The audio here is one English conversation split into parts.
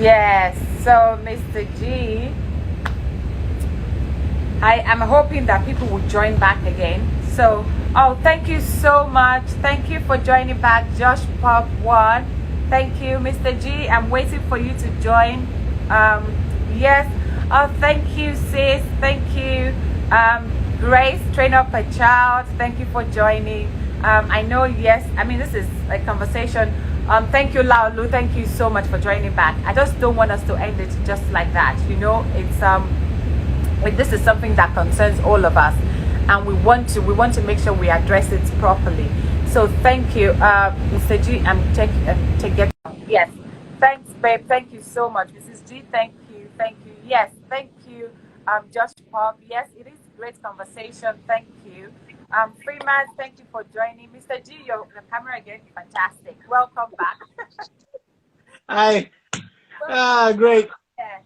Yes. So, Mr. G, I am hoping that people will join back again. So, oh, thank you so much. Thank you for joining back, Josh Pop One. Thank you, Mr. G. I'm waiting for you to join. Yes. Oh, thank you, sis. Thank you, Grace. Train up a child. Thank you for joining. I know. Yes. I mean, this is a conversation. Thank you, Laulu. Thank you so much for joining back. I just don't want us to end it just like that. You know, it's this is something that concerns all of us, and we want to make sure we address it properly. So thank you, Mr. G. Take get. Yes, thanks, babe. Thank you so much, Mrs. G. Thank you. Yes, thank you, Josh Pop. Yes, it is great conversation. Thank you, Freeman. Thank you for joining, Mr. G. Your camera again, fantastic. Welcome back. Hi. Well, Great. yeah.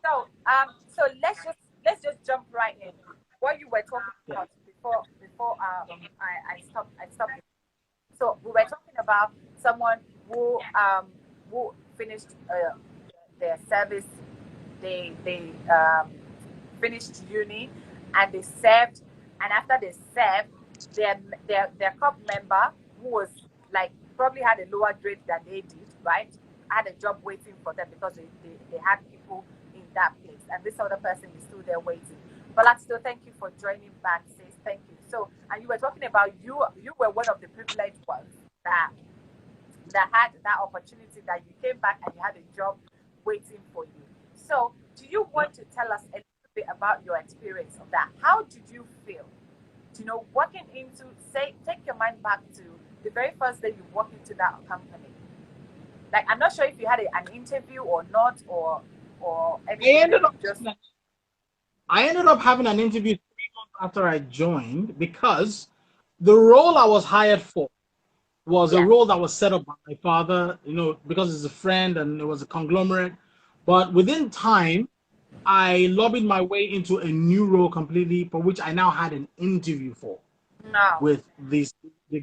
So let's just jump right in. What you were talking Yeah. about before I stopped. So we were talking about someone who finished their service. They finished uni and they served, and after they served, their club member who was like probably had a lower grade than they did, right? Had a job waiting for them because they had people in that place, and this other person is still there waiting. But still, thank you for joining back, sis. Thank you. So, and you were talking about you were one of the privileged ones that had that opportunity, that you came back and you had a job waiting for you. So, do you Yeah. want to tell us a little bit about your experience of that? How did you feel? You know, walking into, say, take your mind back to the very first day you walked into that company. Like, I'm not sure if you had an interview or not, or I anything. Maybe ended up you just I ended up having an interview 3 months after I joined because the role I was hired for was a yeah. role that was set up by my father, because he's a friend and it was a conglomerate. But within time, I lobbied my way into a new role completely, for which I now had an interview for No. with the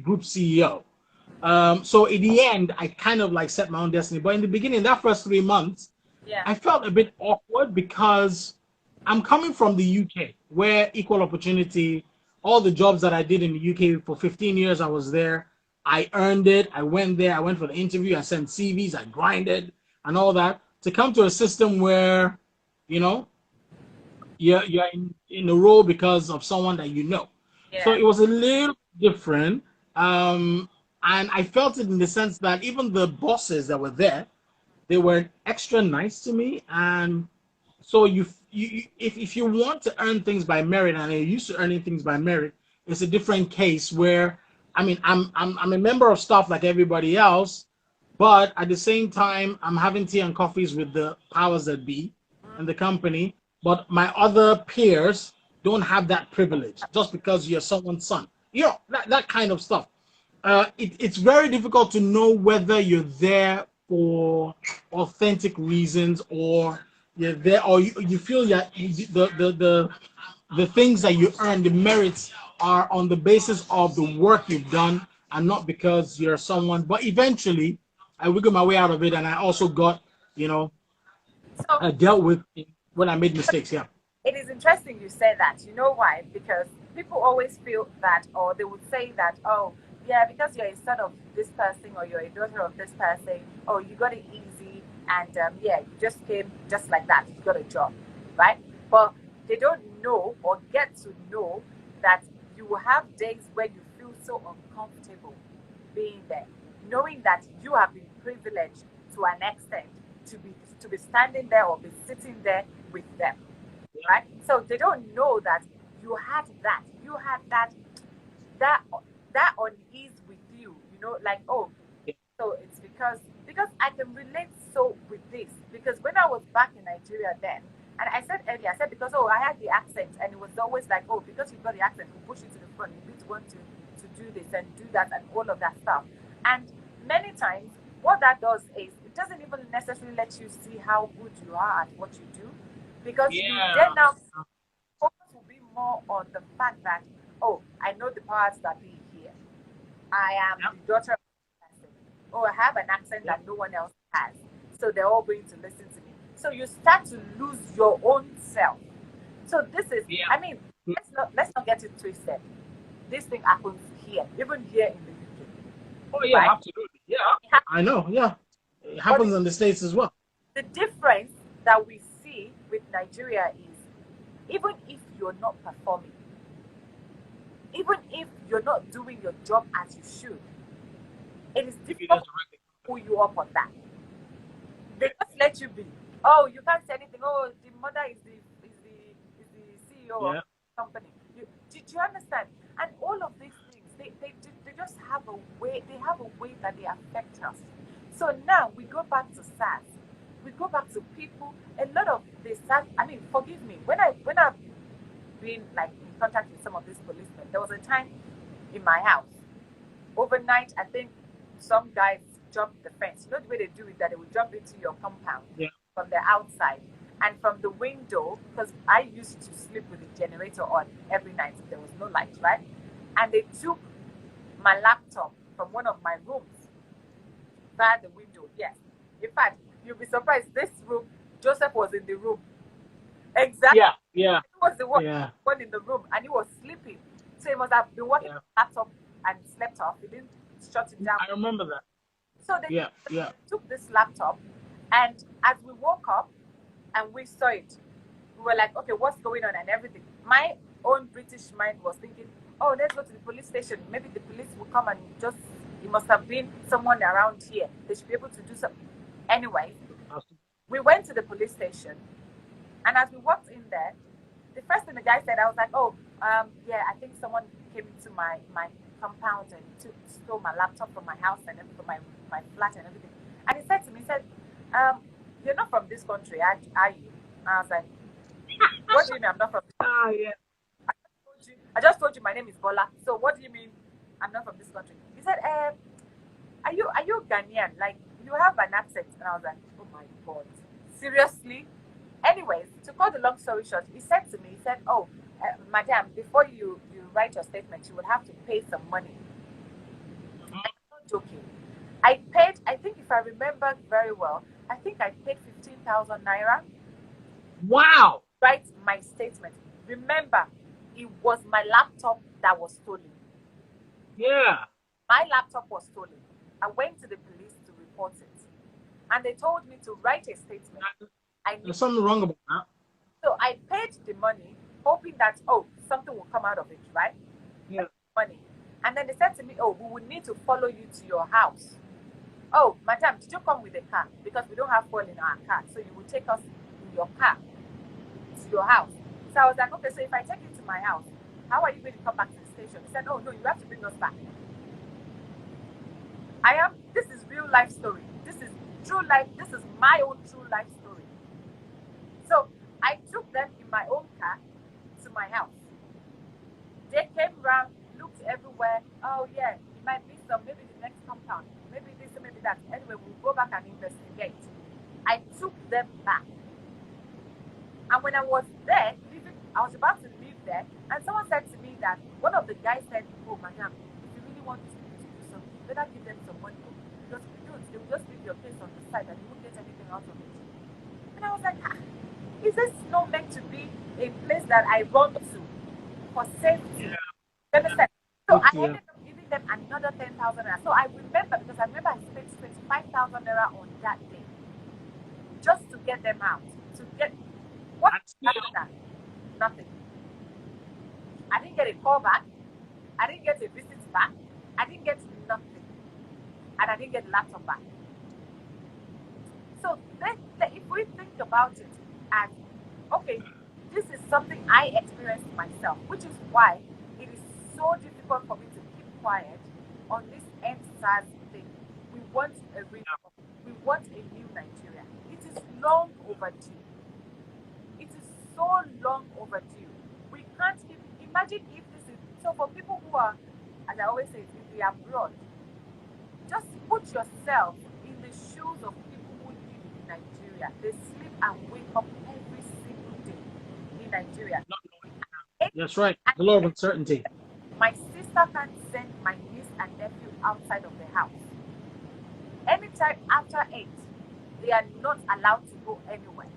group CEO. So in the end, I kind of like set my own destiny. But in the beginning, that first 3 months, Yeah. I felt a bit awkward because I'm coming from the UK, where equal opportunity, all the jobs that I did in the UK for 15 years, I was there. I earned it. I went there. I went for the interview. I sent CVs. I grinded and all that to come to a system where, you know, you're in a role because of someone that you know. So Yeah. it was a little different. And I felt it in the sense that even the bosses that were there, they were extra nice to me. And so if you want to earn things by merit and you're used to earning things by merit, it's a different case where, I mean, I'm a member of staff like everybody else, but at the same time, I'm having tea and coffees with the powers that be in the company. But my other peers don't have that privilege just because you're someone's son. That kind of stuff. It's very difficult to know whether you're there for authentic reasons, or you're there, or you feel that the things that you earn, the merits, are on the basis of the work you've done and not because you're someone. But eventually, I wiggled my way out of it, and I also got, you know, So dealt with when I made mistakes. Yeah. it is interesting you say that. You know why? Because people always feel that, or they would say that, oh, yeah, because you're a son of this person or you're a daughter of this person, oh, you got it easy, and yeah, you just came just like that, you got a job, right? But they don't know or get to know that you will have days where you feel so uncomfortable being there, knowing that you have been privileged to an extent to be standing there or be sitting there with them, right? So they don't know that you had that that unease with you, like, oh, so it's because I can relate so with this, because when I was back in Nigeria then, and I said earlier, I said because, oh, I had the accent, and it was always like, oh, because you've got the accent, we push you to the front, you need to want to do this and do that and all of that stuff. And many times what that does is it doesn't even necessarily let you see how good you are at what you do, because you then Yeah. now focus will be more on the fact that, oh, I know the powers that be here. I am Yep. the daughter of this person. Oh, I have an accent Yep. that no one else has. so they're all going to listen to me. So you start to lose your own self. So this is, Yeah. I mean, let's not get it twisted. This thing happens here, even here in the UK. Oh yeah, Right? absolutely. Yeah, I know. Yeah, it happens in the States as well. The difference that we see with Nigeria is, even if you're not performing, even if you're not doing your job as you should, it is difficult to pull you up on that. They just let you be. Oh, you can't say anything. Oh, the mother is the CEO of the company. Did you understand? And all of these things, they just have a way. They have a way that they affect us. So now we go back to SARS. We go back to people. A lot of the SARS. I mean, forgive me. When I've been like in contact with some of these policemen, there was a time in my house overnight. I think some guys jump the fence. You know the way they do it, that they will jump into your compound from the outside. And from the window, because I used to sleep with the generator on every night if there was no light, right? And they took my laptop from one of my rooms via the window. Yes. In fact, you'll be surprised. This room, Joseph was in the room. Exactly. Yeah. He was the one in the room, and he was sleeping. So he must have been working on the laptop and slept off. He didn't shut it down. I remember that. So they took this laptop, and as we woke up and we saw it, we were like, okay, what's going on and everything. My own British mind was thinking, oh, let's go to the police station. Maybe the police will come and just, it must have been someone around here. They should be able to do something. Anyway, we went to the police station, and as we walked in there, the first thing the guy said, I was like, oh, yeah, I think someone came into my compound and stole my laptop from my house and from my flat and everything. And he said to me, he said, you're not from this country, are you? And I was like, what do you mean I'm not from this country? Yeah. I just told you my name is Bola. So what do you mean I'm not from this country? He said, are you Ghanaian? Like, you have an accent. And I was like, oh my God, seriously? Anyways, to cut the long story short, he said to me, he said, oh, madam, before you write your statement, you would have to pay some money. I'm not joking. I paid, I think if I remember very well, I think I paid 15,000 naira. Wow. Write my statement. Remember, it was my laptop that was stolen. Yeah. My laptop was stolen. I went to the police to report it. And they told me to write a statement. There's something wrong about that. So I paid the money, hoping that, oh, something will come out of it, right? Yeah. Money. And then they said to me, oh, we would need to follow you to your house. Oh, madam, did you come with a car? Because we don't have fuel in our car. So you will take us in your car to your house. So I was like, okay, so if I take you to my house, how are you going to come back to the station? He said, oh, no, you have to bring us back. This is real life story. This is true life. This is my own true life story. So I took them in my own car to my house. They came around, looked everywhere. Oh yeah, it might be some, maybe the next compound, maybe this, maybe that. Anyway, we'll go back and investigate. I took them back. And when I was there, I was about to leave there, and someone said to me that one of the guys said, oh madam, if you really want these people to do something, you better give them some money. Because if you don't, they will just leave your case on the side and you won't get anything out of it. And I was like, is this not meant to be a place that I run to for safety? Yeah. You understand? So I ended up giving them another 10,000 naira. So I remember, because I remember I spent 25,000 naira on that day just to get them out. To get what after that? Nothing. I didn't get a call back. I didn't get a visit back. I didn't get nothing. And I didn't get the laptop back. So if we think about it as, okay, this is something I experienced myself, which is why it is so difficult for me to keep quiet on this End SARS thing. We want a reform. We want a new Nigeria. It is long overdue. It is so long overdue. We can't keep, imagine if this is, so for people who are, as I always say, if they are abroad, just put yourself in the shoes of people who live in Nigeria. They sleep and wake up every single day in Nigeria. That's right. The law of uncertainty. My sister can't send my niece and nephew outside of the house. Anytime after 8, they are not allowed to go anywhere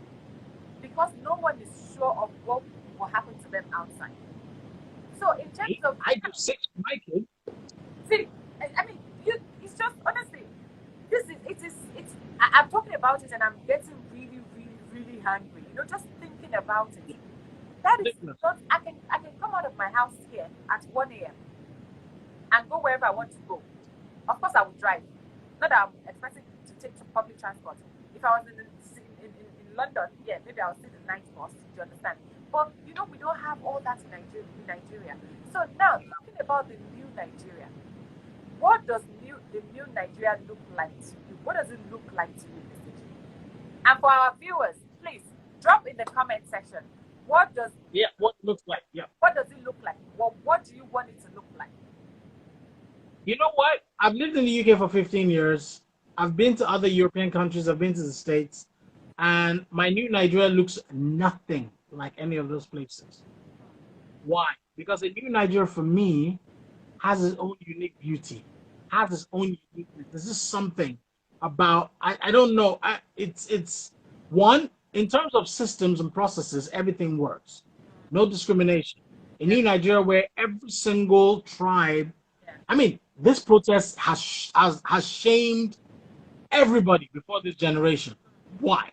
because no one is sure of what will happen to them outside. So in terms of, I do 6 for my kids. see, I mean, it's just honestly, it's. I'm talking about it and I'm getting really, really, really hungry. You know, just thinking about it. That is not. I can come out of my house here at 1 a.m. and go wherever I want to go. Of course, I will drive. Not that I'm expecting to take public transport. If I was in London, yeah, maybe I'll see the night bus. Do you understand? But you know, we don't have all that in Nigeria. So now, talking about the new Nigeria, what does the new Nigeria look like to you? What does it look like to you, Mr. G? And for our viewers, please drop in the comment section. What does what it looks like? Yeah. What does it look like? What do you want it to look like? You know what? I've lived in the UK for 15 years. I've been to other European countries. I've been to the States. And my new Nigeria looks nothing like any of those places. Why? Because a new Nigeria, for me, has its own unique beauty, has its own uniqueness. There's just something about, I don't know. It's one, in terms of systems and processes, everything works. No discrimination. A new Nigeria where every single tribe, I mean, this protest has shamed everybody before this generation. Why?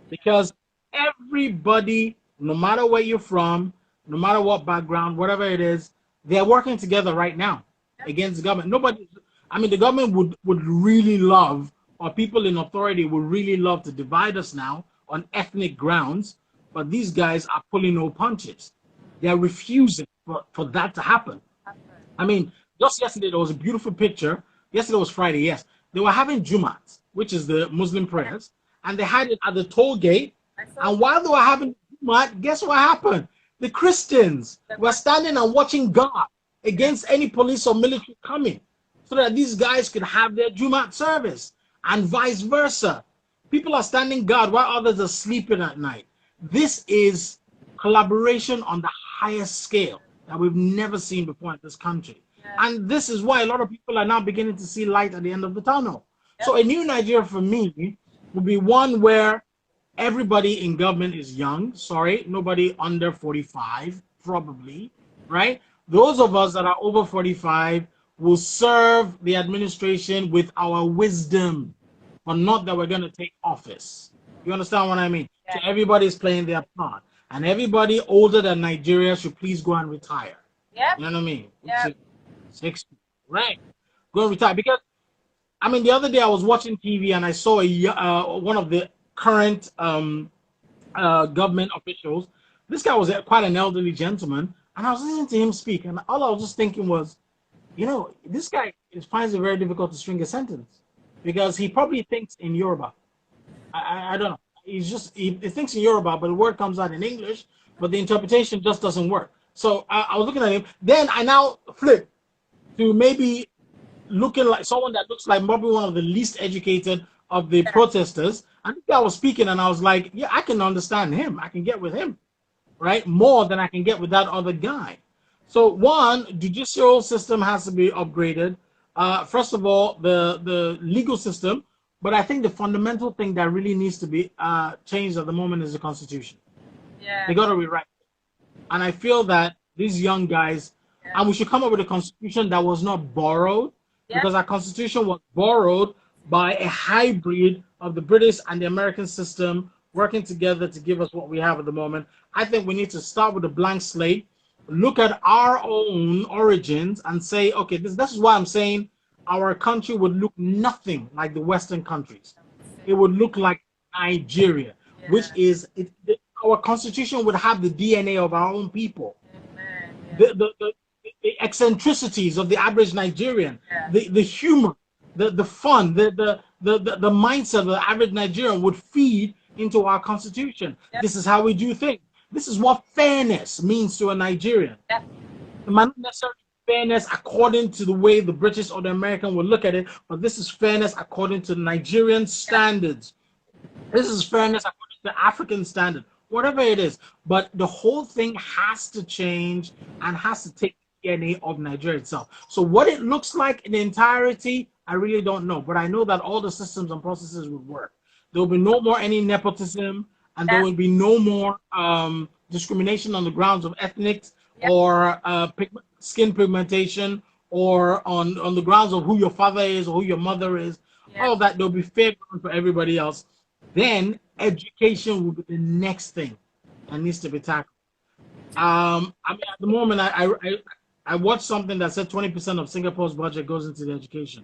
Because everybody, no matter where you're from, no matter what background, whatever it is, they're working together right now against the government. Nobody, I mean, the government would really love, or people in authority would really love to divide us now on ethnic grounds, but these guys are pulling no punches. They're refusing for that to happen. I mean, just yesterday, there was a beautiful picture. Yesterday was Friday, yes. They were having Jumat, which is the Muslim prayers, and they had it at the toll gate. And while they were having Jumat, guess what happened? The Christians were standing and watching God against any police or military coming so that these guys could have their Jumat service, and vice versa. People are standing guard while others are sleeping at night. This is collaboration on the highest scale that we've never seen before in this country. And this is why a lot of people are now beginning to see light at the end of the tunnel. So a new Nigeria for me would be one where everybody in government is young. Sorry, nobody under 45, probably, right? Those of us that are over 45 will serve the administration with our wisdom, but not that we're going to take office. You understand what I mean? So everybody's playing their part. And everybody older than Nigeria should please go and retire. You know what I mean? 60, right? Go and retire. Because, I mean, the other day I was watching TV and I saw one of the current government officials. This guy was quite an elderly gentleman, and I was listening to him speak, and all I was just thinking was, you know, this guy finds it very difficult to string a sentence because he probably thinks in Yoruba. I don't know. He thinks in Yoruba, but the word comes out in English, but the interpretation just doesn't work. So I was looking at him. Then I now flip to maybe looking like someone that looks like probably one of the least educated of the protesters. And this guy was speaking, and I was like, yeah, I can understand him. I can get with him, right? More than I can get with that other guy. So one, judicial system has to be upgraded. First of all, the legal system. But I think the fundamental thing that really needs to be changed at the moment is the Constitution. They got to rewrite it. And I feel that these young guys, and we should come up with a Constitution that was not borrowed, because our Constitution was borrowed by a hybrid of the British and the American system working together to give us what we have at the moment. I think we need to start with a blank slate, look at our own origins and say, okay, this is why I'm saying our country would look nothing like the Western countries. It would look like Nigeria, which is, our Constitution would have the DNA of our own people. The eccentricities of the average Nigerian, the humor, the fun, the mindset of the average Nigerian would feed into our Constitution. This is how we do things. This is what fairness means to a Nigerian. It might not necessarily fairness according to the way the British or the American would look at it, but this is fairness according to Nigerian standards. This is fairness according to African standard, whatever it is. But the whole thing has to change and has to take the DNA of Nigeria itself. So what it looks like in entirety, I really don't know. But I know that all the systems and processes would work. There will be no more any nepotism, and there Yeah. will be no more discrimination on the grounds of ethnic Yeah. or skin pigmentation, or on the grounds of who your father is or who your mother is. Yeah. All of that, there'll be fair ground for everybody else. Then education will be the next thing that needs to be tackled. I mean, at the moment, I watched something that said 20% of Singapore's budget goes into the education.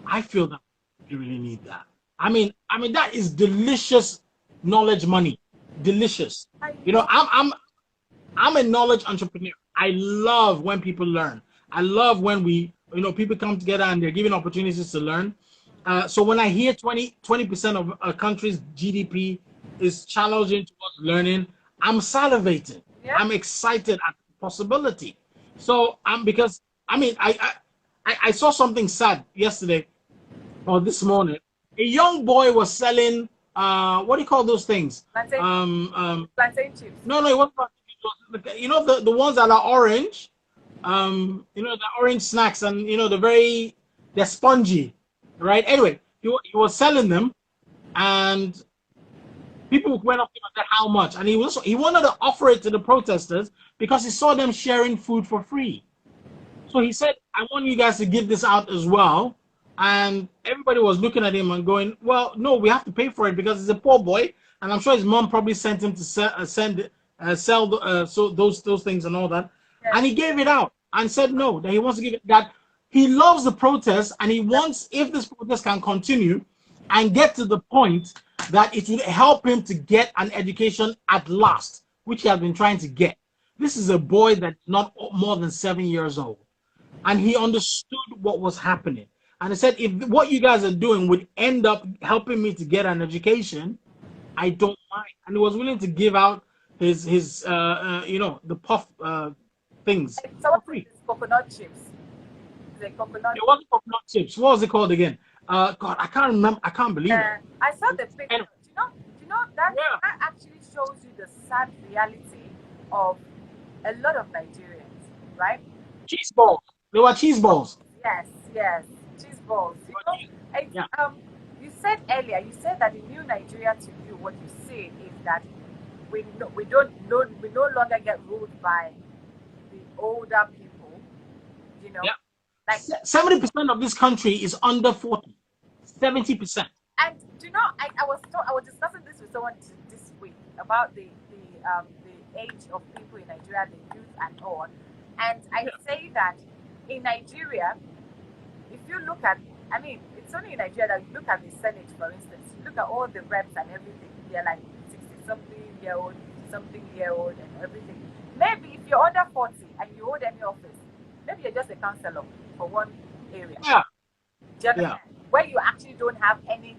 I feel that we really need that. I mean that is delicious knowledge money. Delicious. I You know, know. I'm a knowledge entrepreneur. I love when people learn. I love when people come together and they're given opportunities to learn. So when I hear 20% of a country's GDP is challenging towards learning, I'm salivating. Yeah. I'm excited at the possibility. So because I mean I saw something sad yesterday or this morning. A young boy was selling what do you call those things? Plantain, plantain chips. No, it wasn't. The ones that are orange. The orange snacks, and they're spongy, right? Anyway, he was selling them, and people went up to him and said how much, and he wanted to offer it to the protesters because he saw them sharing food for free. So he said, I want you guys to give this out as well. And everybody was looking at him and going, well, no, we have to pay for it because he's a poor boy. And I'm sure his mom probably sent him to sell those things and all that. Yeah. And he gave it out and said no, that he wants to give it, that he loves the protest, and he wants, if this protest can continue and get to the point that it would help him to get an education at last, which he has been trying to get. This is a boy that's not more than 7 years old. And he understood what was happening. And he said, if what you guys are doing would end up helping me to get an education, I don't mind. And he was willing to give out his the puff things So for what free. is coconut chips? The coconut. It wasn't coconut chips. What was it called again? God, I can't remember. I can't believe it. I saw the picture. Anyway. Do you know that Yeah. that actually shows you the sad reality of a lot of Nigerians, right? Cheese balls. They were cheese balls. Yes, cheese balls. Yeah. You said earlier, you said that in new Nigeria to you, what you say is that we no longer get ruled by the older people, Yeah. like 70% of this country is under 40. 70%. and I was discussing this with someone this week about the age of people in Nigeria, the youth and all, and I say that in Nigeria, if you look at, I mean, it's only in Nigeria that you look at the Senate, for instance, you look at all the reps and everything, they're like 60-something-year-old, 50-something-year-old and everything. Maybe if you're under 40 and you hold any office, maybe you're just a councillor for one area. Yeah. Do you understand? Where you actually don't have any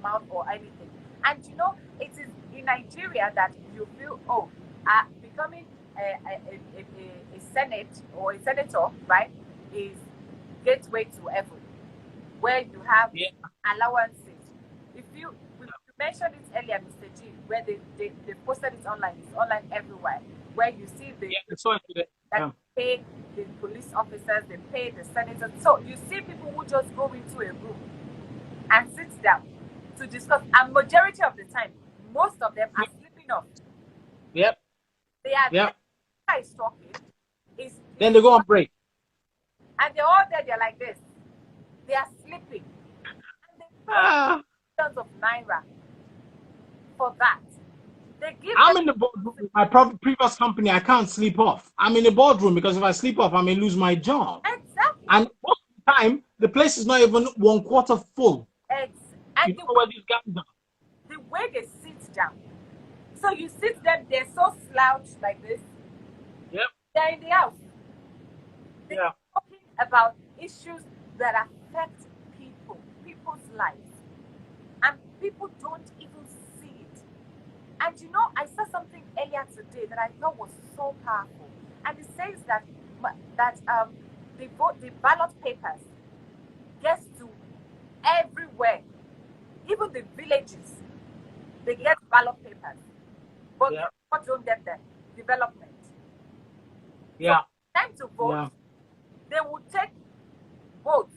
mouth or anything. And it is in Nigeria that you feel, becoming a senate or a senator, right, is gateway to heaven, where you have allowances. If you mentioned it earlier, Mr. G, where they posted it online. It's online everywhere, where you see that pay the police officers, they pay the senators. So you see people who just go into a room and sit down to discuss, and majority of the time, most of them are sleeping off. Yep. They are yep. is talking. Then they go on break. And they're all there, they're like this. They are sleeping. And they pay millions of naira for that. I'm in the boardroom with my previous company. I can't sleep off. I'm in the boardroom because if I sleep off, I may lose my job. Exactly. And most of the time, the place is not even 1/4 full. And you know where these guys are. The way they sit down. So you sit them, they're so slouched like this. Yep. They're in the house. They're talking about issues that affect people's lives. And people don't even see it. And I saw something earlier today that I thought was so powerful. And it says that the ballot papers gets to everywhere, even the villages. They get ballot papers, but what don't get them? Development. Yeah. So, time to vote. They will take boats,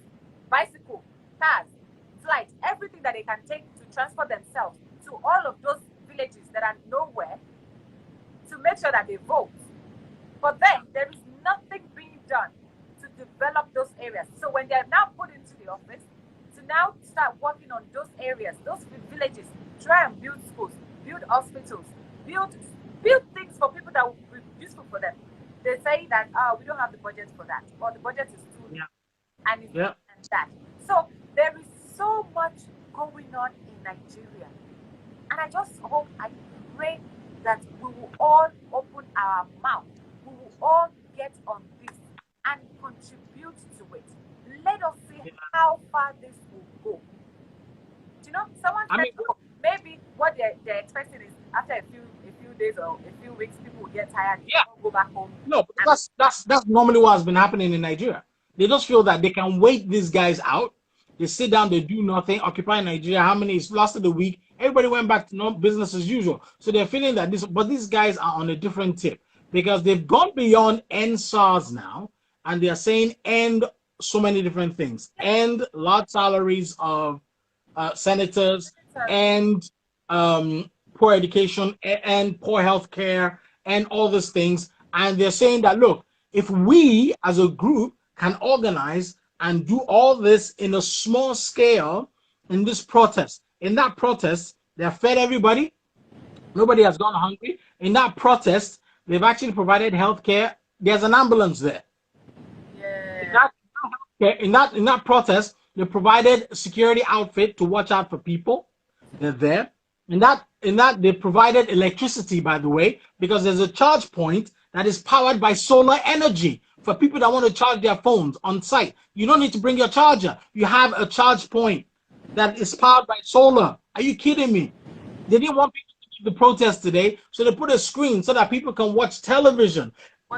bicycle, cars, flights, everything that they can take to transport themselves to all of those villages that are nowhere to make sure that they vote. But then there is nothing being done to develop those areas. So when they're now put into the office, to now start working on those areas, those villages, try and build schools, build hospitals, build things for people that will be useful for them. They say that we don't have the budget for that, or the budget is too low, and it's and that. So there is so much going on in Nigeria, and I just hope, I pray that we will all open our mouth, we will all get on this and contribute to it. Let us see how far this will go. Do you know, someone said, maybe what they're expecting is after a few days or a few weeks, people will get tired and go back home. No, that's normally what has been happening in Nigeria. They just feel that they can wait these guys out. They sit down, they do nothing, occupy Nigeria. How many? It's lasted a week. Everybody went back to business as usual. So they're feeling that but these guys are on a different tip because they've gone beyond End SARS now, and they are saying end so many different things. End large salaries of senators, and poor education, and poor health care, and all these things. And they're saying that, look, if we as a group can organize and do all this in a small scale in this protest, in that protest, they have fed everybody. Nobody has gone hungry. In that protest, they've actually provided health care. There's an ambulance there. In that protest, they provided a security outfit to watch out for people. They're there. In that they provided electricity, by the way, because there's a charge point that is powered by solar energy for people that want to charge their phones on site. You don't need to bring your charger. You have a charge point that is powered by solar. Are you kidding me? They didn't want people to do the protest today, so they put a screen so that people can watch television.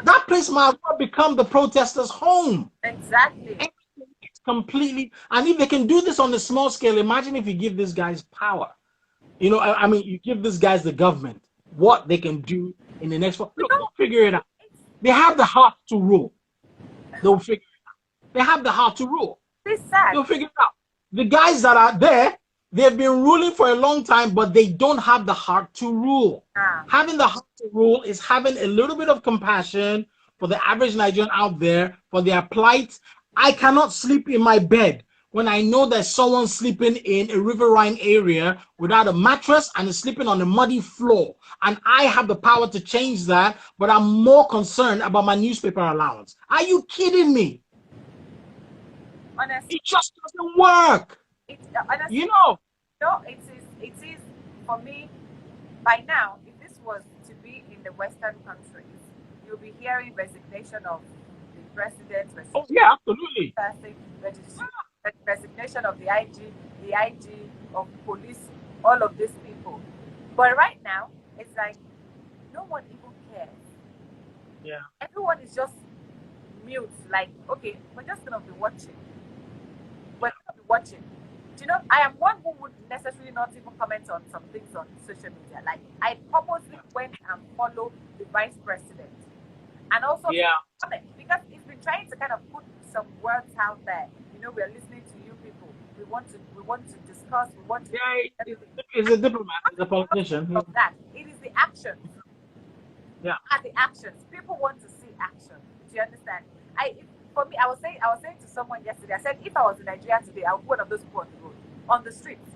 That place might as well become the protesters' home. Exactly. It's completely, and if they can do this on a small scale, imagine if you give these guys power. You know, I mean, you give these guys the government, what they can do in the next one. Look, they'll figure it out. They have the heart to rule. They'll figure it out. They have the heart to rule. They'll figure it out. The guys that are there, they've been ruling for a long time, but they don't have the heart to rule. Having the heart to rule is having a little bit of compassion for the average Nigerian out there, for their plight. I cannot sleep in my bed when I know there's someone sleeping in a riverine area without a mattress and is sleeping on a muddy floor. And I have the power to change that, but I'm more concerned about my newspaper allowance. Are you kidding me? Honestly, it just doesn't work. Honestly, you know. No, it is for me. By now, if this was to be in the Western countries, you'll be hearing resignation of the president. Oh yeah, absolutely. Resignation of the IG of police, all of these people. But right now, it's like no one even cares. Yeah. Everyone is just mute. Like, okay, we're just gonna be watching. We're gonna be watching. Do you know, I am one who would necessarily not even comment on some things on social media. Like, I purposely went and followed the vice president, and also because he's been trying to kind of put some words out there. You know, we're listening to you people. We want to discuss. We want to. Yeah, he's a diplomat. He's a politician. Of that, it is the actions. Yeah. At the actions, people want to see action. Do you understand? For me, I was saying to someone yesterday. I said, if I was in Nigeria today, I would be one of those people on the road, on the streets.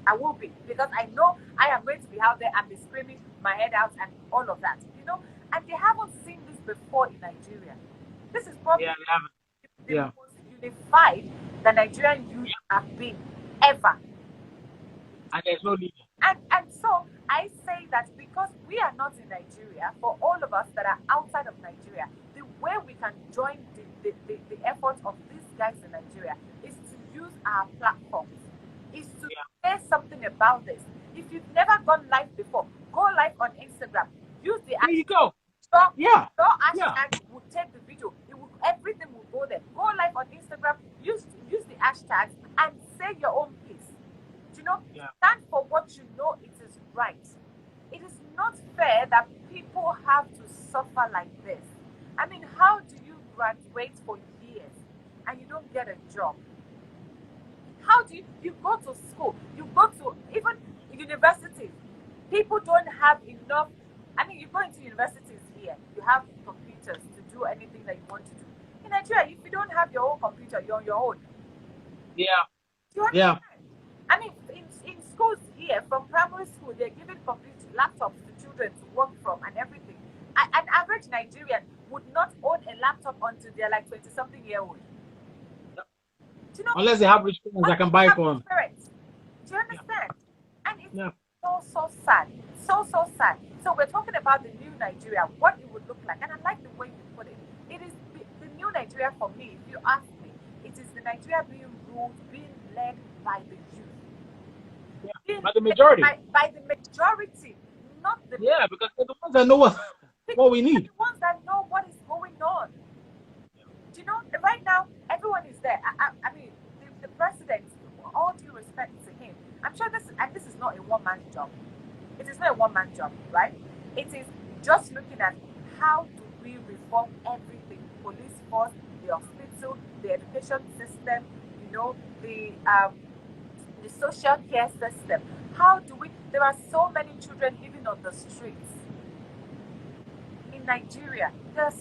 I will be, because I know I am going to be out there and be screaming my head out and all of that. You know, and they haven't seen this before in Nigeria. This is probably the most unified the Nigerian youth have been ever. And there's no leader. And so I say that because we are not in Nigeria, for all of us that are outside of Nigeria, the way we can join the efforts of these guys in Nigeria is to use our platforms, is to say something about this. If you've never gone live before, go live on Instagram. Use the there you go. Your hashtag will take the video. Everything will go there. Go live on Instagram. Use the hashtags and say your own piece. You know, stand for what you know it is right. It is not fair that people have to suffer like this. I mean, how do you graduate for years and you don't get a job? How do you go to school? You go to, even if Universities. People don't have enough. I mean, you go into universities here, you have computers to do anything that you want to do. In Nigeria, if you don't have your own computer, you're on your own. Yeah. Do you understand? I mean, in schools here, from primary school, they're giving laptops to children to work from and everything. An average Nigerian would not own a laptop until they're like 20-something-year-old. Yep. Do you know? Unless they have rich parents that can buy for them. Do you understand? Yeah. And it's yeah. so sad. So sad. So we're talking about the new Nigeria, what it would look like. And I like the way you put it. It is the new Nigeria for me, if you ask me. It is the Nigeria being ruled, being led by the youth. Yeah, by the majority. By the majority, not the because they're the ones that know what we need. The ones that know what is going on. Do you know, right now, everyone is there. I mean, the president, all due respect to him, I'm sure this is not a one-man job. It is not a one-man job, right? It is just looking at how do we reform everything. Police force, the hospital, the education system, you know, the social care system. How do we, there are so many children living on the streets in Nigeria. There's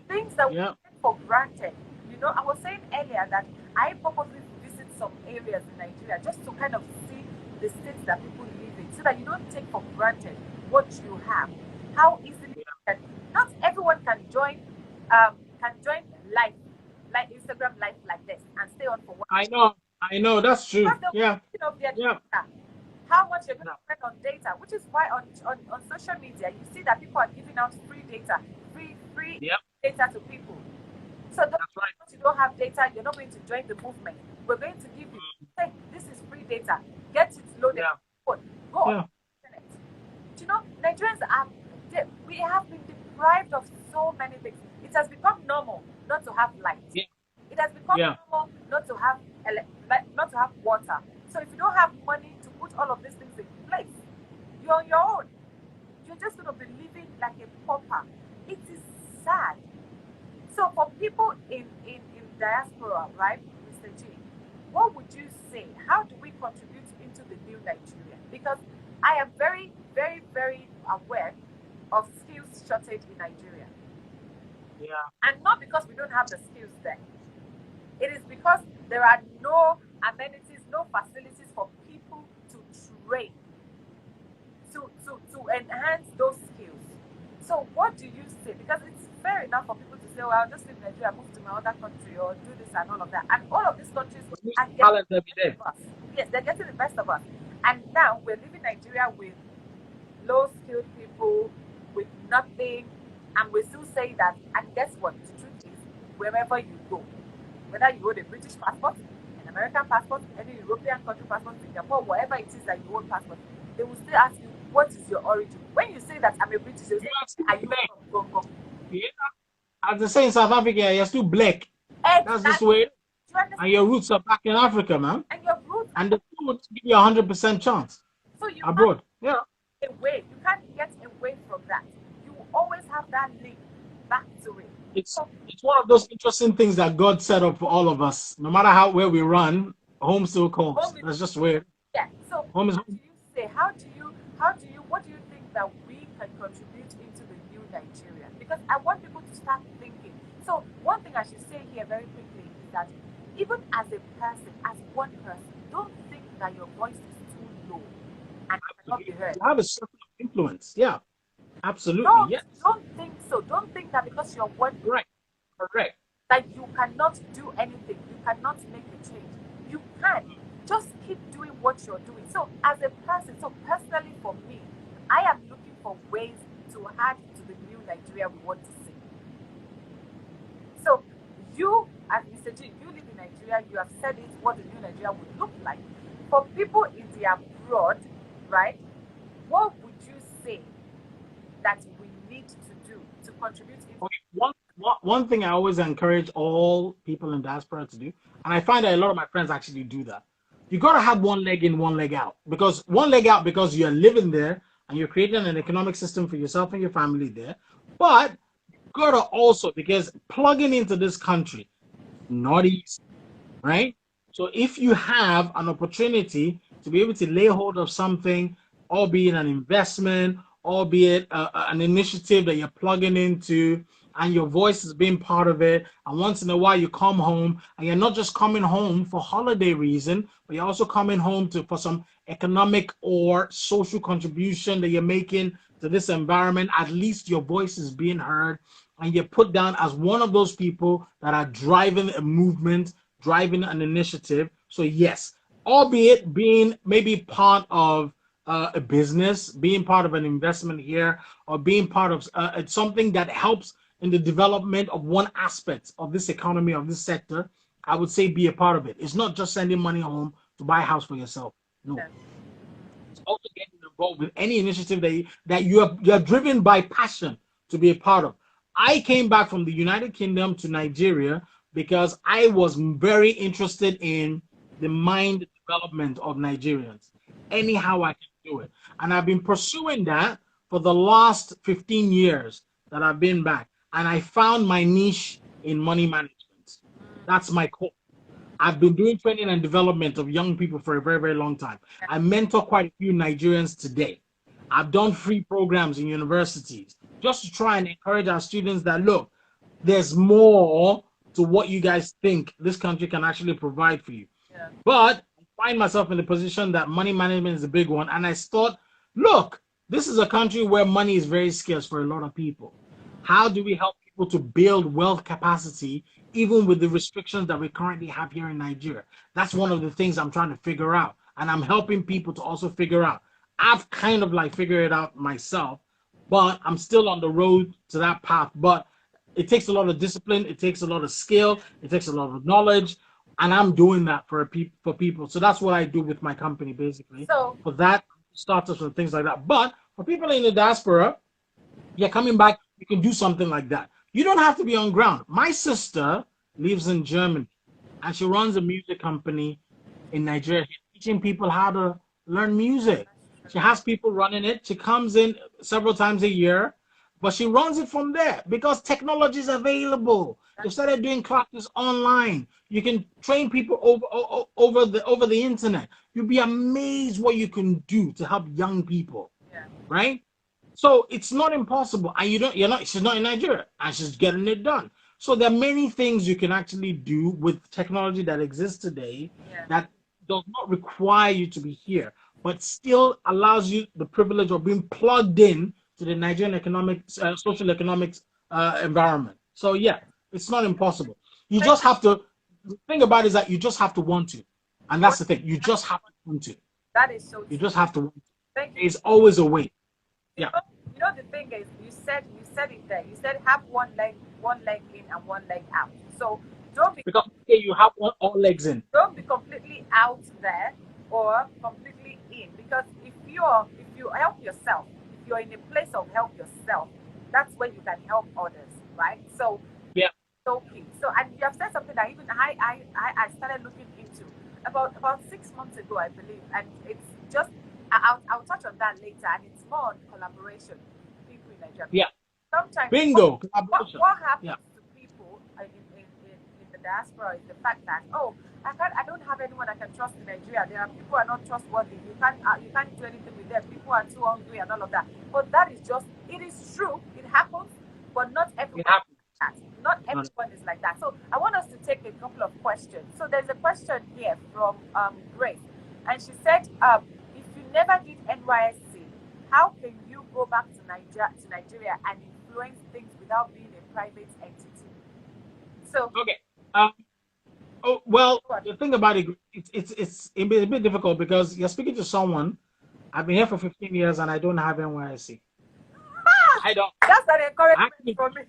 things that we take for granted. You know, I was saying earlier that I purposely visit some areas in Nigeria just to kind of see the states that people live in, so that you don't take for granted what you have. How easily not everyone can join live, like Instagram live like this and stay on for one. I know, that's true. Data, how much you're going to spend on data, which is why on social media you see that people are giving out free data, free data to people. So that's right. If you don't have data, you're not going to join the movement. We're going to give you, say, this is free data. Get it loaded. Go on the internet. Do you know, Nigerians we have been deprived of so many things. It has become normal not to have light. It has become normal not to have water. So if you don't have money to put all of these things in place, you're on your own. You're just going to be living like a pauper. It is sad. So for people in diaspora, right, Mr. G, what would you say? How do we contribute into the new Nigeria? Because I am very, very, very aware of skills shortage in Nigeria. And not because we don't have the skills there. It is because there are no amenities, no facilities for people to train, to enhance those skills. So what do you say? Because it's fair enough for people to say, well, I'll just leave Nigeria, move to my other country, or do this and all of that. And all of these countries are getting the best of us. Yes, they're getting the best of us. And now we're leaving Nigeria with low-skilled people, with nothing, and we still say that. And guess what? The truth is, wherever you go, whether you hold a British passport, an American passport, any European country passport, Singapore, whatever it is that you hold passport, they will still ask you, what is your origin? When you say that I'm a British, they will say, are you from Congo? As they say in South Africa, you're still black. Exactly. That's just way. And your roots are back in Africa, man. And your roots. And the food will give you 100% chance. So you abroad. You can't get away from that. You will always have that link back to it. It's one of those interesting things that God set up for all of us. No matter where we run, home still calls. That's just weird. Yeah. So home is home. What do you say? What do you think that we can contribute into the new Nigeria? Because I want people to start thinking. So one thing I should say here very quickly is that even as a person, as one person, don't think that your voice is too low and cannot be heard. You have a certain influence. Yeah. Absolutely. Don't think so. Don't think that because you're one. Right. Correct. That you cannot do anything. You cannot make a change. You can. Just keep doing what you're doing. So as a person, personally for me, I am looking for ways to add to the new Nigeria we want to see. So you, as Mr. G, you live in Nigeria, you have said it, what the new Nigeria would look like. For people in the abroad, right, what would you say that we need to do to contribute? One thing I always encourage all people in diaspora to do, and I find that a lot of my friends actually do that. You got to have one leg in, one leg out. Because one leg out because you're living there and you're creating an economic system for yourself and your family there. But you got to also, because plugging into this country, not easy, right? So if you have an opportunity to be able to lay hold of something, albeit an investment, albeit an initiative that you're plugging into, and your voice is being part of it, and once in a while you come home, and you're not just coming home for holiday reason, but you're also coming home for some economic or social contribution that you're making to this environment, at least your voice is being heard, and you're put down as one of those people that are driving a movement, driving an initiative. So yes, albeit being maybe part of a business, being part of an investment here, or being part of something that helps in the development of one aspect of this economy, of this sector, I would say be a part of it. It's not just sending money home to buy a house for yourself. No. It's also getting involved with any initiative that you're driven by passion to be a part of. I came back from the United Kingdom to Nigeria because I was very interested in the mind development of Nigerians. Anyhow I can do it. And I've been pursuing that for the last 15 years that I've been back. And I found my niche in money management. That's my core. I've been doing training and development of young people for a very, very long time. I mentor quite a few Nigerians today. I've done free programs in universities just to try and encourage our students that, look, there's more to what you guys think this country can actually provide for you. Yeah. But I find myself in the position that money management is a big one. And I thought, look, this is a country where money is very scarce for a lot of people. How do we help people to build wealth capacity, even with the restrictions that we currently have here in Nigeria? That's one of the things I'm trying to figure out. And I'm helping people to also figure out. I've kind of like figured it out myself, but I'm still on the road to that path. But it takes a lot of discipline. It takes a lot of skill. It takes a lot of knowledge. And I'm doing that for people. So that's what I do with my company, basically. So for that, startups and things like that. But for people in the diaspora, you're coming back, you can do something like that. You don't have to be on ground. My sister lives in Germany, and she runs a music company in Nigeria, teaching people how to learn music. She has people running it. She comes in several times a year, but she runs it from there because technology is available. They started doing classes online. You can train people over the internet. You'll be amazed what you can do to help young people, right? So it's not impossible, and she's not in Nigeria, and she's getting it done. So there are many things you can actually do with technology that exists today that does not require you to be here, but still allows you the privilege of being plugged in to the Nigerian social economics environment. So yeah, it's not impossible. You just have to, the thing about it is that you just have to want to. And that's the thing, you just have to want to. That is so true. You just have to want to. Thank you. There's always a way. Yeah. You know the thing is, you said it there. You said have one leg in and one leg out. So don't be because you have all legs in. Don't be completely out there or completely in. Because if you help yourself, if you're in a place of help yourself, that's when you can help others, right? So yeah. So key. So and you have said something that even I started looking into about 6 months ago, I believe, and it's just. I'll touch on that later, and it's more on collaboration. People in Nigeria. Yeah. Sometimes bingo. What happens to people in the diaspora is the fact that I don't have anyone I can trust in Nigeria. There are people who are not trustworthy. You can't do anything with them. People are too hungry and all of that. But that is just it is true. It happens, but not everyone. Not everyone is like that. So I want us to take a couple of questions. So there's a question here from Grace, and she said, if you never did NYSC, how can you go back to Nigeria and influence things without being a private entity? So okay. Well, the thing about it, it's a bit difficult because you're speaking to someone. I've been here for 15 years and I don't have NYSC. I don't. That's an encouragement for me.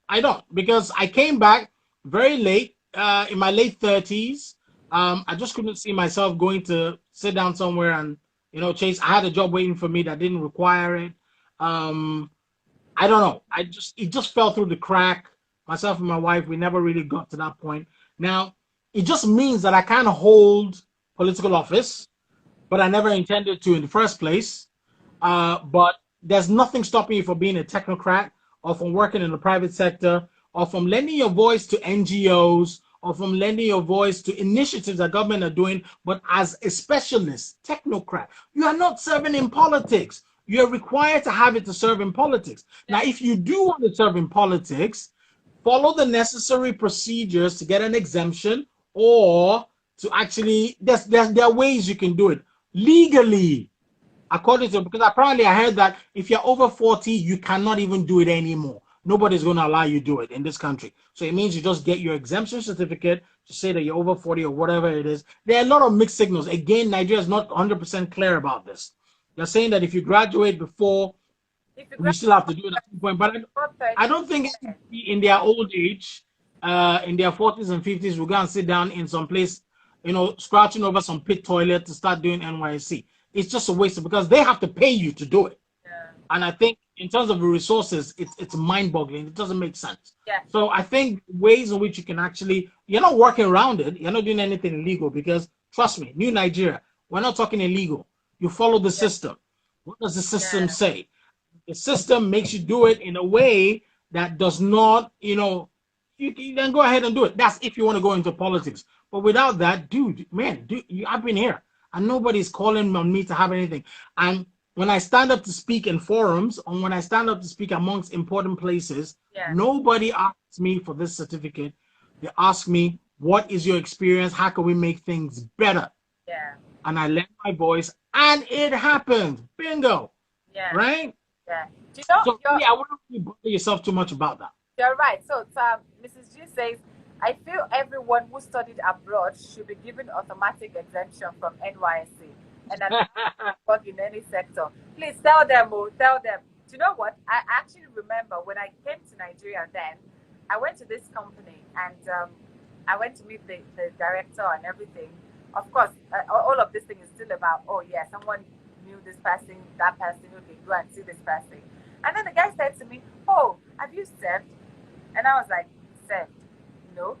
I don't because I came back very late, in my late 30s. I just couldn't see myself going to sit down somewhere and chase. I had a job waiting for me that didn't require it. I don't know. It just fell through the crack. Myself and my wife, we never really got to that point. Now, it just means that I can't hold political office, but I never intended to in the first place. But there's nothing stopping you from being a technocrat or from working in the private sector or from lending your voice to NGOs or from lending your voice to initiatives that government are doing, but as a specialist, technocrat. You are not serving in politics. You're required to have it to serve in politics. Now, if you do want to serve in politics, follow the necessary procedures to get an exemption, or to actually, there are ways you can do it legally, according to, because apparently I heard that if you're over 40, you cannot even do it anymore. Nobody's going to allow you to do it in this country. So it means you just get your exemption certificate to say that you're over 40 or whatever it is. There are a lot of mixed signals. Again, Nigeria is not 100% clear about this. They're saying that if you graduate before, you still have to do it at some point. But I don't think in their old age, in their 40s and 50s, will go and sit down in some place, scratching over some pit toilet to start doing NYC. It's just a waste because they have to pay you to do it. Yeah. And I think in terms of the resources, it's mind-boggling. It doesn't make sense. Yeah. So I think ways in which you can actually, you're not working around it. You're not doing anything illegal because, trust me, New Nigeria, we're not talking illegal. You follow the system. What does the system say? The system makes you do it in a way that does not, you then go ahead and do it. That's if you want to go into politics. But without that, I've been here. And nobody's calling on me to have anything. And when I stand up to speak in forums, or when I stand up to speak amongst important places, nobody asks me for this certificate. They ask me, what is your experience? How can we make things better? Yeah. And I lend my voice, and it happened. Bingo. Yeah. Right? Yeah. Do you know? So, I wouldn't really bother yourself too much about that. You're right. So, Mrs. G says, I feel everyone who studied abroad should be given automatic exemption from NYSC and work in any sector. Please tell them. Do you know what? I actually remember when I came to Nigeria then, I went to this company and I went to meet the director and everything. Of course, all of this thing is still about, someone knew this person, that person, okay, go and see this person. And then the guy said to me, oh, have you served? And I was like, served? No.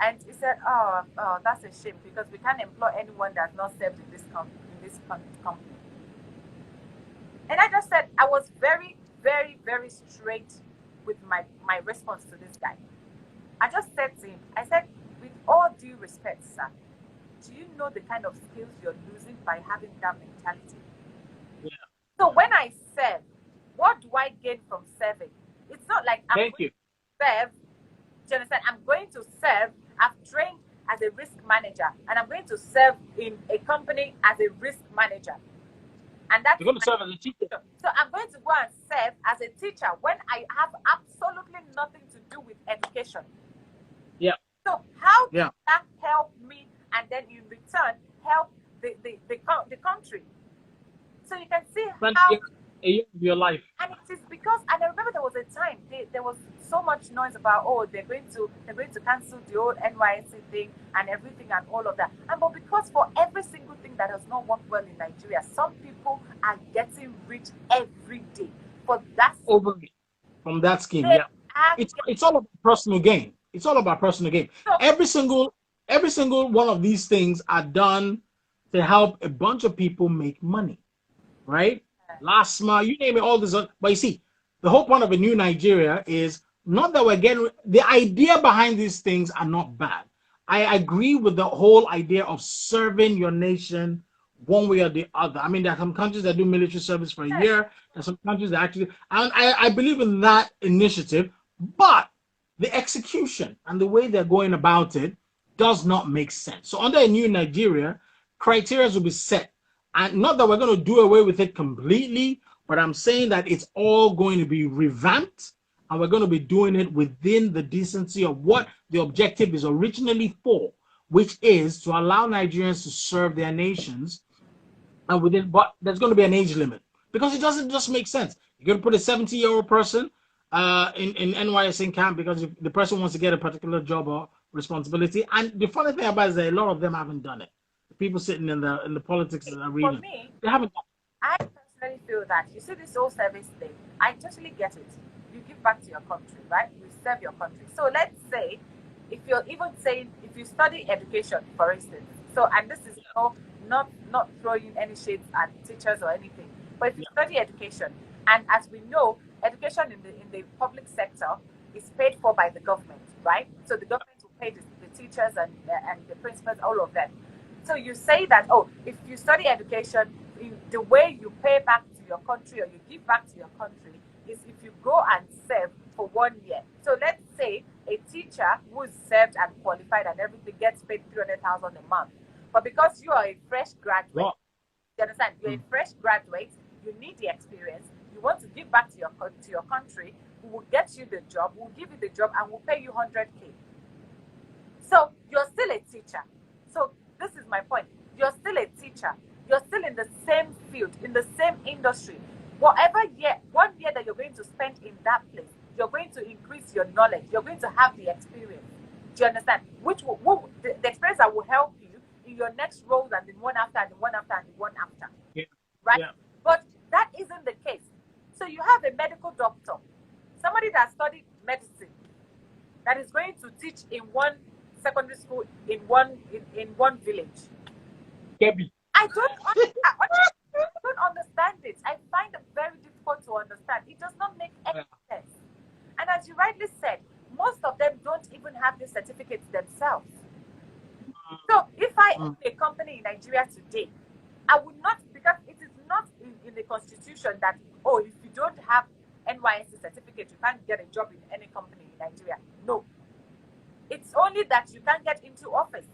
And he said, oh, that's a shame because we can't employ anyone that's not served in this company. And I just said, I was very, very, very straight with my response to this guy. I just said to him, I said, with all due respect, sir, do you know the kind of skills you're losing by having that mentality? Yeah. So when I serve, what do I gain from serving? It's not like I'm going to serve. Do you understand? I'm going to serve. I've trained as a risk manager, and I'm going to serve in a company as a risk manager. And that's you're going to serve as a teacher. So I'm going to go and serve as a teacher when I have absolutely nothing to do with education. Yeah. So how does that help me, and then in return help the country? So you can see how your life. And it is because, and I remember there was a time there was so much noise about, they're going to cancel the old NYSC thing and everything and all of that. And but because for every single thing that does not work well in Nigeria, some people are getting rich every day for that from that scheme. It's all about personal gain. It's all about personal gain. So, every single one of these things are done to help a bunch of people make money, right? Last mile, you name it, all this. But you see, the whole point of a new Nigeria is not that we're getting, the idea behind these things are not bad. I agree with the whole idea of serving your nation one way or the other. I mean, there are some countries that do military service for a year. There are some countries that actually, and I believe in that initiative, but the execution and the way they're going about it does not make sense. So under a new Nigeria, criteria will be set. And not that we're going to do away with it completely, but I'm saying that it's all going to be revamped, and we're going to be doing it within the decency of what the objective is originally for, which is to allow Nigerians to serve their nations, and but there's going to be an age limit because it doesn't just make sense. You're going to put a 70-year-old person in NYSC camp because if the person wants to get a particular job or responsibility. And the funny thing about it is that a lot of them haven't done it. People sitting in the politics that are reading, they haven't done it. I personally feel that, you see this whole service thing, I totally get it. You give back to your country, right? You serve your country. So let's say, if you're even saying, if you study education, for instance, so, and this is not throwing any shades at teachers or anything, but if you study education, and as we know, education in the public sector is paid for by the government, right? So the government will pay the teachers and the principals, all of them. So you say that, oh, if you study education, the way you pay back to your country or you give back to your country is if you go and serve for 1 year. So let's say a teacher who's served and qualified and everything gets paid 300,000 a month. But because you are a fresh graduate, you understand, you're a fresh graduate, you need the experience, you want to give back to your country, we will get you the job, we'll give you the job, and we'll pay you 100K. So you're still a teacher. So this is my point. You're still a teacher. You're still in the same field, in the same industry. Whatever year, 1 year that you're going to spend in that place, you're going to increase your knowledge. You're going to have the experience. Do you understand? Which will the experience that will help you in your next role and the one after and the one after and the one after. Yeah. Right? Yeah. But that isn't the case. So you have a medical doctor, somebody that studied medicine, that is going to teach in one secondary school in one village. Debbie. I don't understand it. I find it very difficult to understand. It does not make any sense. And as you rightly said, most of them don't even have the certificates themselves. So if I own a company in Nigeria today, I would not, because it is not in the constitution that, oh, if you don't have NYSC certificate, you can't get a job in any company in Nigeria. No. It's only that you can't get into office.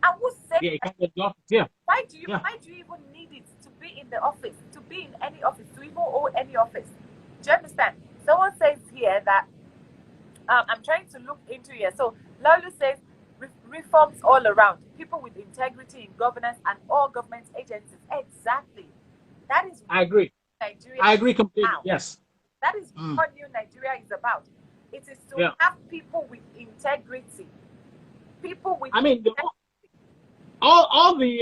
I would say, you can't get the office. Yeah. Why do you even need it to be in the office, to be in any office, to even own any office? Do you understand? Someone says here that I'm trying to look into here. So Lolu says reforms all around, people with integrity in governance and all government agencies. Exactly. That is. I agree. Nigeria. I agree completely. Yes. That is what new Nigeria is about. It is to have people with integrity. People with. I mean, all the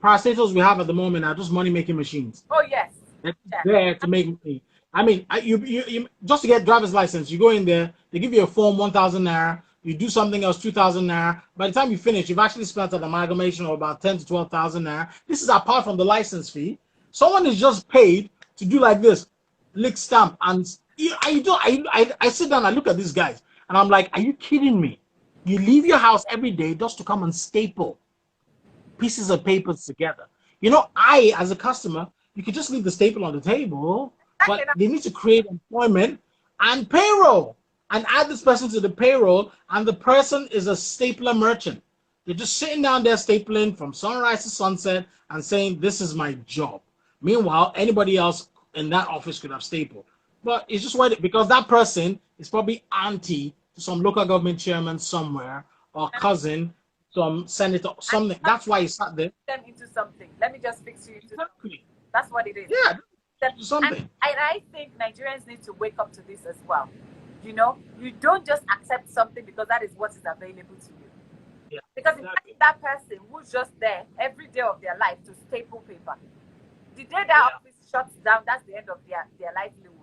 parastatals we have at the moment are just money making machines. Oh yes. They're there to make money. I mean, you just to get driver's license, you go in there, they give you a form, 1,000 naira. You do something else, 2,000 naira. By the time you finish, you've actually spent an amalgamation of about 10 to 12,000 naira. This is apart from the license fee. Someone is just paid to do like this, lick stamp, and I sit down, I look at these guys, and I'm like, are you kidding me? You leave your house every day just to come and staple pieces of papers together. You know, as a customer, you could just leave the staple on the table, but they need to create employment and payroll and add this person to the payroll, and the person is a stapler merchant. They're just sitting down there stapling from sunrise to sunset and saying, this is my job. Meanwhile, anybody else in that office could have stapled. But it's just because that person is probably auntie to some local government chairman somewhere, or cousin, some senator, something. That's why he sat there. Them into something. Let me just fix you into something. That's what it is. Yeah, something. And I think Nigerians need to wake up to this as well. You know, you don't just accept something because that is what is available to you. Yeah, because exactly. That person who's just there every day of their life to staple paper, the day that office shuts down, that's the end of their livelihood.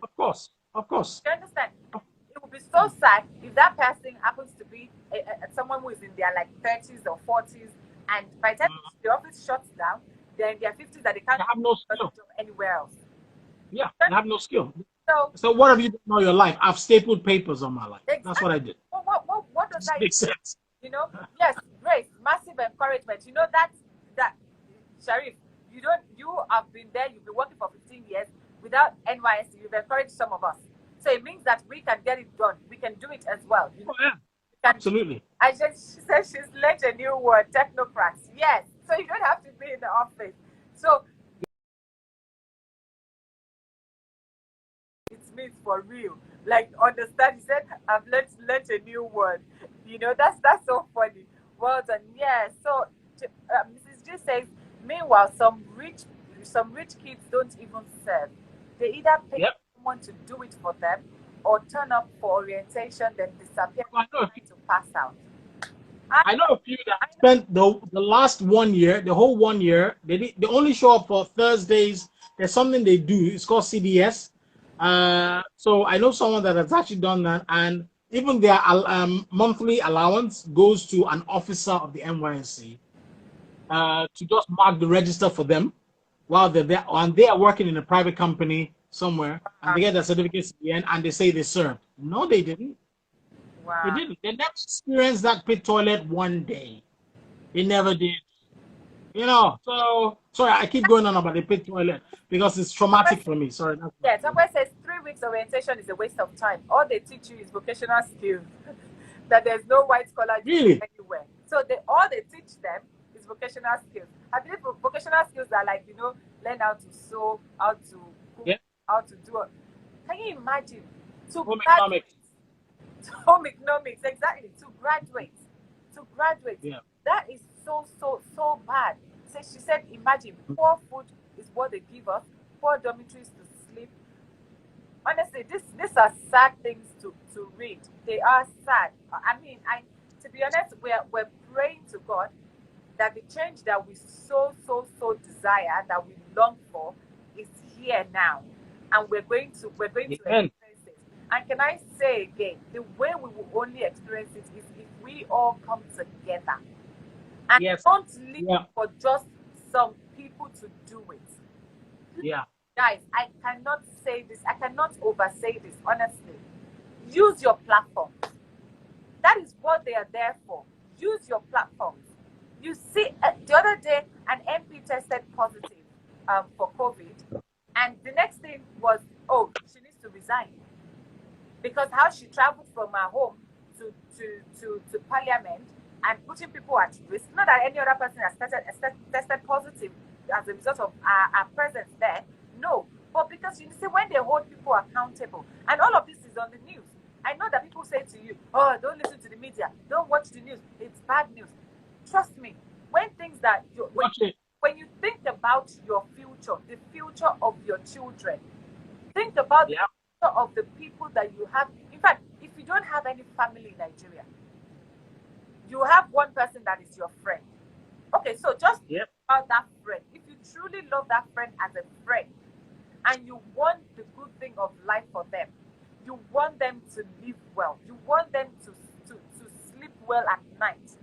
Of course, of course. Do you understand? It would be so sad if that person happens to be someone who is in their like 30s or 40s, and by the time the office shuts down, they're in their 50s that they can't have no skill anywhere else. Yeah, they have no skill. So what have you done all your life? I've stapled papers on my life. Exactly. That's what I did. What does that make sense? You know, yes, great, massive encouragement. You know that Sharif, you have been there, you've been working for 15 years without NYSC, you've encouraged some of us. So it means that we can get it done. We can do it as well. You know? Oh, yeah. Absolutely. She said she's learned a new word, technocrats. Yes. So you don't have to be in the office. So it means for real. Like, understand, he said, I've learned a new word. You know, that's so funny. Well done. Yeah. So Mrs. G says, meanwhile, some rich kids don't even serve. They either pay someone to do it for them or turn up for orientation, then disappear to pass out. I know a few that spent the last 1 year, the whole 1 year. They only show up for Thursdays. There's something they do. It's called CDS. So I know someone that has actually done that, and even their monthly allowance goes to an officer of the NYSC to just mark the register for them while they're there, and they are working in a private company somewhere, and they get their certificates at the end, and they say they served. No, they didn't. They Wow. didn't. They never experienced that pit toilet one day. They never did. You know, so sorry, I keep going on about the pit toilet because it's traumatic for me. Sorry, that's Yeah, somebody says 3 weeks orientation is a waste of time. All they teach you is vocational skills. That there's no white collar job really. anywhere. So all they teach them is vocational skills. I believe vocational skills are like, learn how to sew, how to cook, Yeah. how to do it. Can you imagine to Home graduate economics. to home economics, exactly, to graduate. Yeah. That is so bad. So she said, imagine poor food is what they give us, poor dormitories to sleep. Honestly, these are sad things to read. They are sad. I mean, to be honest, we're praying to God that the change that we so desire, that we long for, is here now, and we're going to Amen. experience it. And can I say again, the way we will only experience it is if we all come together and Yes. don't leave Yeah. for just some people to do it. Yeah. Guys, I cannot say this, I cannot oversay this, honestly. Use your platforms. That is what they are there for. Use your platforms. You see, the other day, an MP tested positive for COVID, and the next thing was, oh, she needs to resign. Because how she traveled from her home to Parliament and putting people at risk. Not that any other person has tested positive as a result of our presence there. No. But because you see, when they hold people accountable, and all of this is on the news. I know that people say to you, oh, don't listen to the media, don't watch the news, it's bad news. Trust me, when things that when you think about your future, the future of your children, think about the Yeah. future of the people that you have. In fact, if you don't have any family in Nigeria, you have one person that is your friend. Okay, so just think Yep. about that friend. If you truly love that friend as a friend, and you want the good thing of life for them, you want them to live well, you want them to sleep well at night,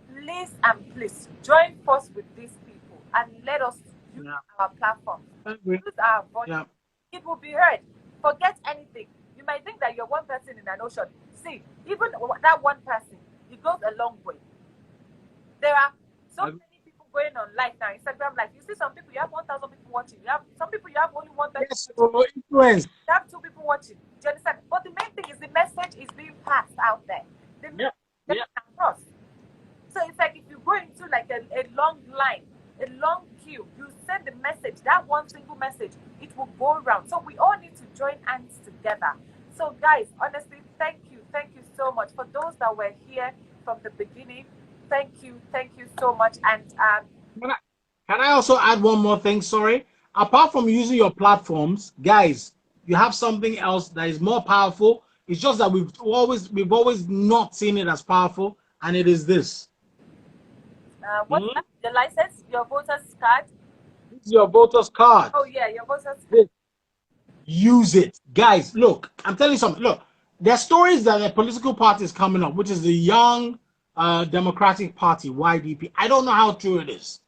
please join force with these people and let us use Yeah. our platforms, I agree. use our voice. Yeah. It will be heard. Forget anything. You might think that you're one person in an ocean. See, even that one person, it goes a long way. There are so I agree. many people going on live now, Instagram live. You see some people, you have 1,000 people watching. You have some people, you have only 1,000 Yes. watching. So influence. You have 2 people watching. Do you understand? But the main thing is the message is being passed out there. The Yeah. message Yeah. across. So it's like if you go into like a long line, a long queue, you send the message, that one single message, it will go around. So we all need to join hands together. So guys, honestly, thank you so much. For those that were here from the beginning, thank you so much. And Can I also add one more thing? Sorry. Apart from using your platforms, guys, you have something else that is more powerful. It's just that we've always not seen it as powerful, and it is this. what's that? The license, your voter's card. This is your voter's card. Oh yeah, your voter's card. Use it, guys. Look, I'm telling you something. Look, there are stories that a political party is coming up, which is the Young Democratic Party (YDP). I don't know how true it is.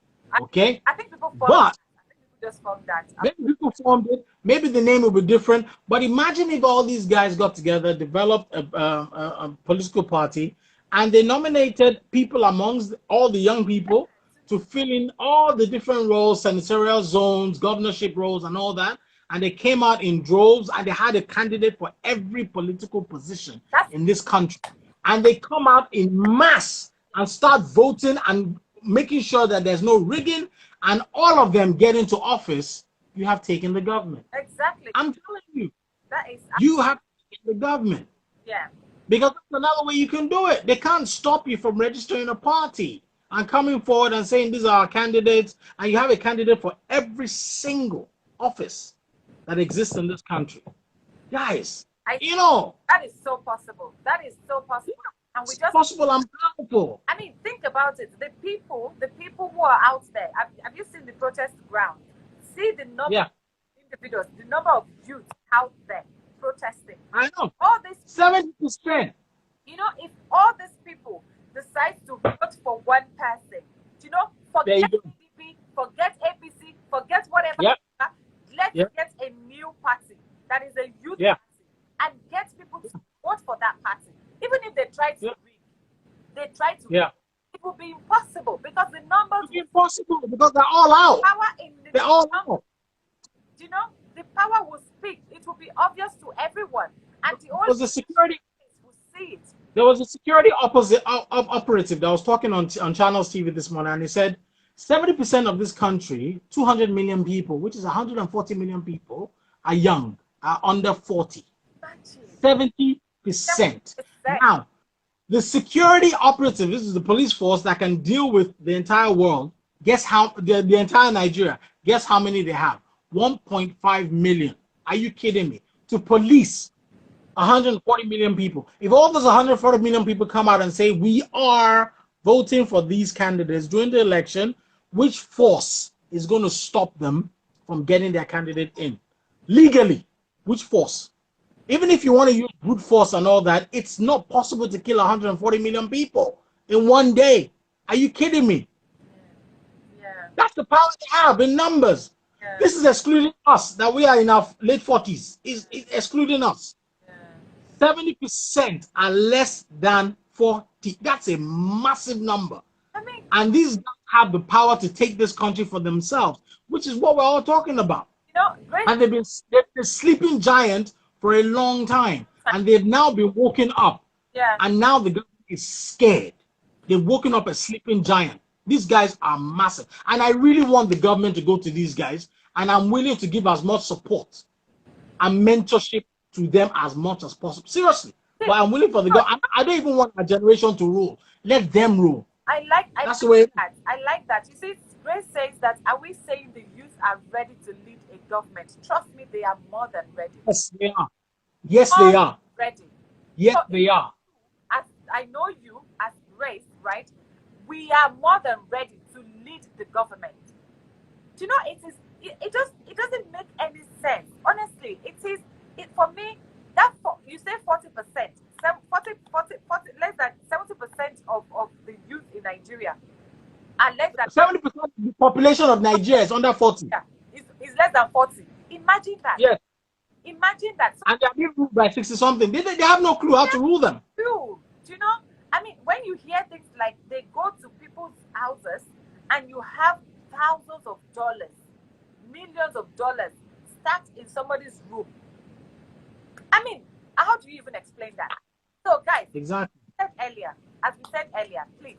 Okay, I think people follow. but I think people just follow that. maybe people formed it. Maybe the name will be different. But imagine if all these guys got together, developed a political party, and they nominated people amongst all the young people to fill in all the different roles, senatorial zones, governorship roles, and all that. And they came out in droves, and they had a candidate for every political position in this country. And they come out in mass and start voting and making sure that there's no rigging, and all of them get into office. You have taken the government. Exactly. I'm telling you, That is. you have taken the government. Yeah. Because that's another way you can do it. They can't stop you from registering a party and coming forward and saying these are our candidates, and you have a candidate for every single office that exists in this country. Guys, that is so possible. That is so possible. And we just possible and powerful. I mean, think about it. The people who are out there. Have you seen the protest ground? See the number of individuals, the number of youth out there protesting. I know. All this 70%. If all these people decide to vote for one person, forget PDP, forget APC, forget whatever. Yep. Let's get a new party that is a youth party and get people to vote for that party. Even Yeah. It will be impossible because the numbers It's impossible because they're all out. power in the They're all out. you know, the power will speak. It will be obvious to everyone, and the only Was the security will see it. There was a security operative that was talking on Channels TV this morning, and he said 70% of this country, 200 million people, which is 140 million people, are young, are under 40. 70%. Now, the security operative, this is the police force that can deal with the entire world. Guess how the entire Nigeria? Guess how many they have? 1.5 million. Are you kidding me? To police 140 million people. If all those 140 million people come out and say we are voting for these candidates during the election, which force is going to stop them from getting their candidate in legally? Which force? Even if you want to use brute force and all that, it's not possible to kill 140 million people in one day. Are you kidding me? Yeah. That's the power they have in numbers. Yeah. This is excluding us, that we are in our late 40s. Is excluding us. 70% are less than 40. That's a massive number. And these guys have the power to take this country for themselves, which is what we're all talking about. And they've been sleeping giant for a long time. And they've now been woken up. Yeah. And now the government is scared. They've woken up a sleeping giant. These guys are massive. And I really want the government to go to these guys. And I'm willing to give as much support and mentorship to them as much as possible. Seriously. But I'm willing for the government. I don't even want a generation to rule. Let them rule. I like that. I like that. You see, Grace says that, are we saying the youth are ready to lead a government? Trust me, they are more than ready. Yes, they are. Yes, they are. Ready. Yes, they are. As I know you, as Grace, right? We are more than ready to lead the government. Do you know, it doesn't make any sense. Honestly, for me, you say 40%, 40, less than 70% of the youth in Nigeria are less than 70% of the population of Nigeria is under 40. Yeah, is less than 40. Imagine that. Yes. Imagine that. And they are being ruled by 60 something. They have no clue how to rule them. Do you know? I mean, when you hear things like they go to people's houses and you have thousands of dollars, millions of dollars stacked in somebody's room. I mean, how do you even explain that? So, guys, exactly. As we said earlier, please,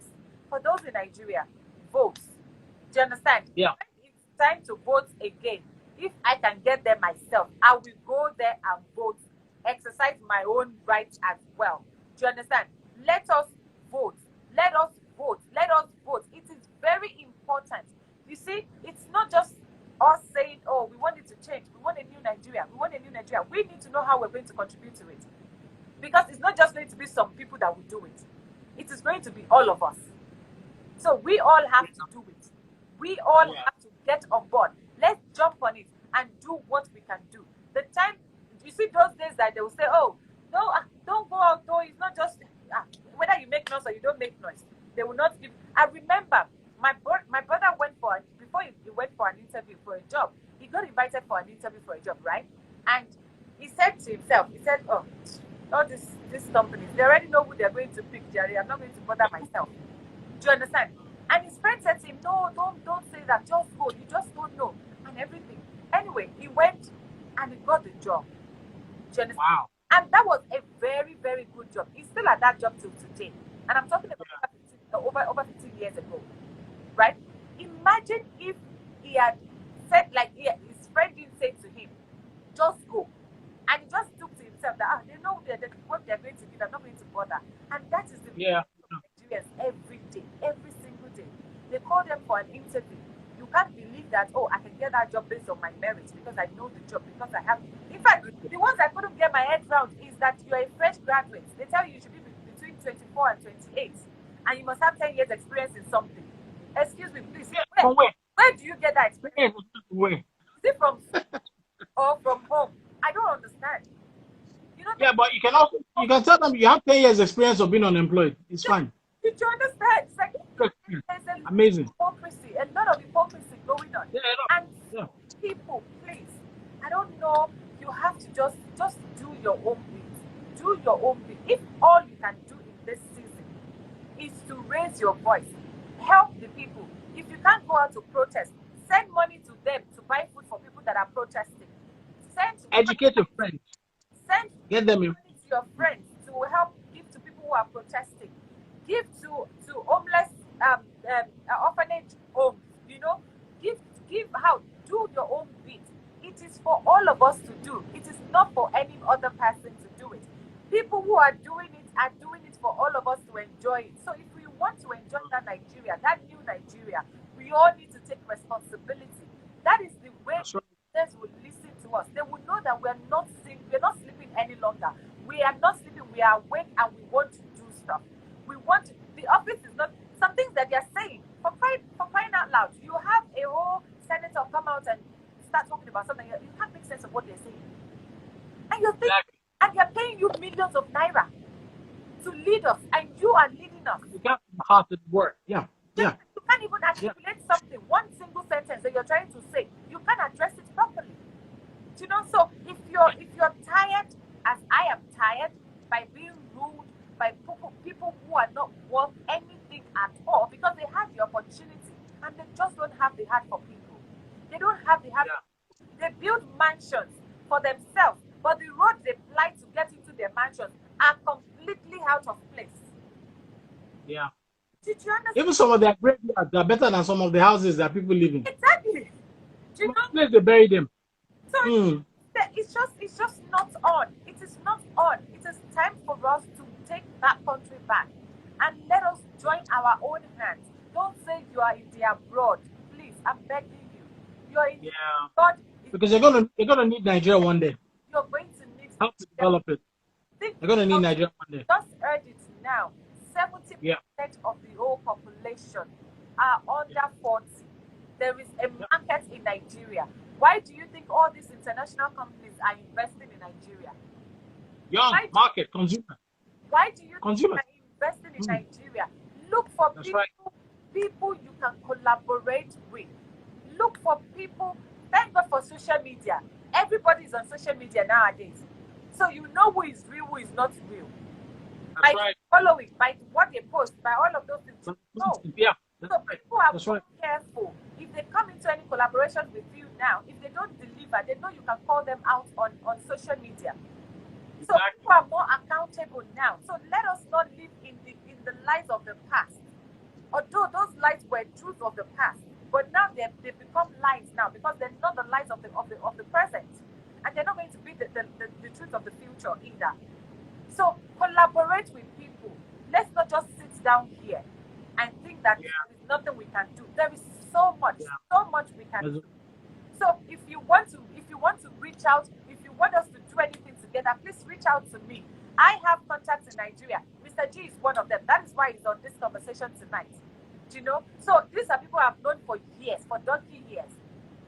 for those in Nigeria, vote. Do you understand? Yeah. When it's time to vote again, if I can get there myself, I will go there and vote, exercise my own rights as well. Do you understand? Let us vote. Let us vote. Let us vote. It is very important. You see, it's not just us saying, oh, we want it to change. We want a new Nigeria. We want a new Nigeria. We need to know how we're going to contribute to it. Because it's not just going to be some people that will do it. It is going to be all of us. So we all have to do it. We all have to get on board. Let's jump on it and do what we can do. The time, you see those days that they will say, oh, no, don't go out, though. It's not just, whether you make noise or you don't make noise. They will not give. I remember my brother before he went for an interview for a job, he got invited for an interview for a job, right? And he said to himself, oh, all these companies, they already know who they're going to pick, Jerry. I'm not going to bother myself. Do you understand? And his friend said to him, no, don't say that. Just go. You just don't know. And everything. Anyway, he went and he got the job. Do you understand? Wow. And that was a very, very good job. He's still at that job till today. And I'm talking about over 15 years ago. Right? Imagine if he had said, like his friend didn't say to him, just go. And he just took to himself that they know what they're going to give, I'm not going to bother. And that is the Nigerians every day, every single day. They call them for an interview. You can't believe that, oh, I can get that job based on my merits because I know the job, because I have. In fact, the ones I couldn't get my head around is that you're a fresh graduate. They tell you should be between 24 and 28, and you must have 10 years experience in something. Excuse me, please. Where do you get that experience? Is it from or from home? I don't understand. You know. Yeah, but you can tell them you have 10 years experience of being unemployed. It's fine. Did you understand? It's like amazing. Hypocrisy, a lot of hypocrisy going on. Yeah, people, please, I don't know. You have to just do your own bit. Do your own bit. If all you can do in this season is to raise your voice. Help the people. If you can't go out to protest, send money to them to buy food for people that are protesting. Educate your friends. Get them in. Money to your friends to help give to people who are protesting. Give to homeless orphanage homes. You know, give out. Do your own bit. It is for all of us to do. It is not for any other person to do it. People who are doing it for all of us to enjoy it. So if we want to enjoy that Nigeria, that new Nigeria, we all need to take responsibility. That is the way leaders will listen to us. They will know that we're not sleeping any longer. We are not sleeping, we are awake and we want to do stuff. We want to, the office is not, some things that they're saying, for crying out loud, you have a whole senator come out and start talking about something, you can't make sense of what they're saying. And you're thinking, and they're paying you millions of naira to lead us, and you are leading us. You got the heart to work. Yeah. You can't even articulate something, one single sentence that you're trying to say. You can't address it properly. You know, so if you're tired, as I am tired, by being rude, by people who are not worth anything at all, because they had the opportunity and they just don't have the heart for people. They don't have the heart. Yeah. They build mansions for themselves, but the roads they ply to get into their mansions are completely out of place. Yeah. Did you understand? Even some of their graveyards are better than some of the houses that people live in. Exactly. Do you know? Place they bury them. So it's just not on. It is not on. It is time for us to take that country back and let us join our own hands. Don't say you are in the abroad. Please, I'm begging you. You're in the abroad. Because they're gonna need Nigeria one day. You're going to need help to develop it. They're gonna need Nigeria one day. Just urge it now. 70% of the whole population are under 40. There is a market in Nigeria. Why do you think all these international companies are investing in Nigeria? Young market, consumer. Why do you consumer think they're investing in Nigeria? Look for people you can collaborate with. Look for people. Thank God for social media. Everybody is on social media nowadays. So you know who is real, who is not real. By following, by what they post, by all of those things. No. Yeah. So people are very careful. If they come into any collaboration with you now, if they don't deliver, they know you can call them out on social media. So people are more accountable now. So let us not live in the lies of the past. Although those lies were truth of the past, but now they've become lies now because they're not the lies of the present, and they're not going to be the truth of the future either. So collaborate with people. Let's not just sit down here and think that there is nothing we can do. There is so much we can do. So if you want to reach out, if you want us to do anything together, please reach out to me. I have contacts in Nigeria. Mr. G is one of them. That is why he's on this conversation tonight. Do you know? So these are people I've known for years, for donkey years.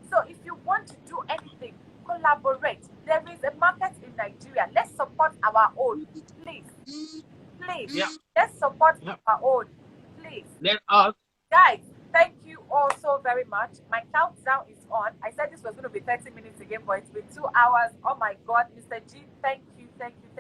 So if you want to do anything, collaborate. There is a market in Nigeria. Let's support our own, please. Please. Yeah. Let's support our own, please. Let us. Guys, thank you all so very much. My countdown is on. I said this was going to be 30 minutes again, but it's been 2 hours. Oh my God, Mr. G, thank you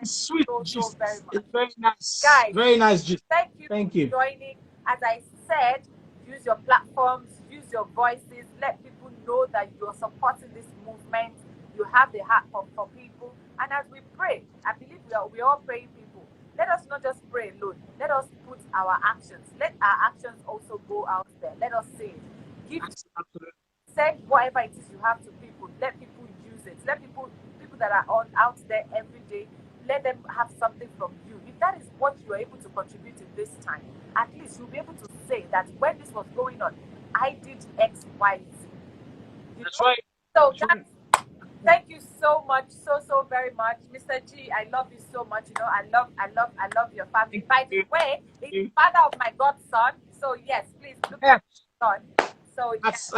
Sweet so very much. It's very nice. Guys, very nice, G. Thank you for joining. As I said, use your platforms, use your voices, let people know that you're supporting this movement. You have the heart for people. And as we pray, I believe we are all praying people. Let us not just pray alone. Let us put our actions. Let our actions also go out there. Let us say it. Give, send whatever it is you have to people. Let people use it. Let people that are out there every day, let them have something from you. If that is what you are able to contribute in this time, at least you'll be able to say that when this was going on, I did X, Y, Z. That's right. So guys, thank you so much, so very much. Mr. G, I love you so much. You know, I love your family. By the way, he's father of my godson. So yes, please look at son. So that's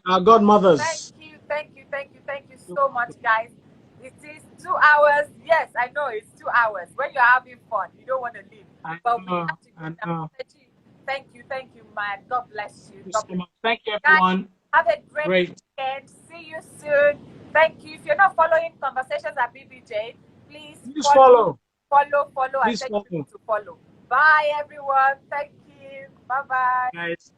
our godmothers. Thank you so much, guys. It is 2 hours. Yes, I know it's 2 hours. When you're having fun, you don't want to leave. But we have to go. Thank you, man. God bless you. Thank you, everyone. Guys, have a great weekend. See you soon. Thank you. If you're not following Conversations at BBJ, please follow. Please I tell you to follow. Bye, everyone. Thank you. Bye bye. Guys.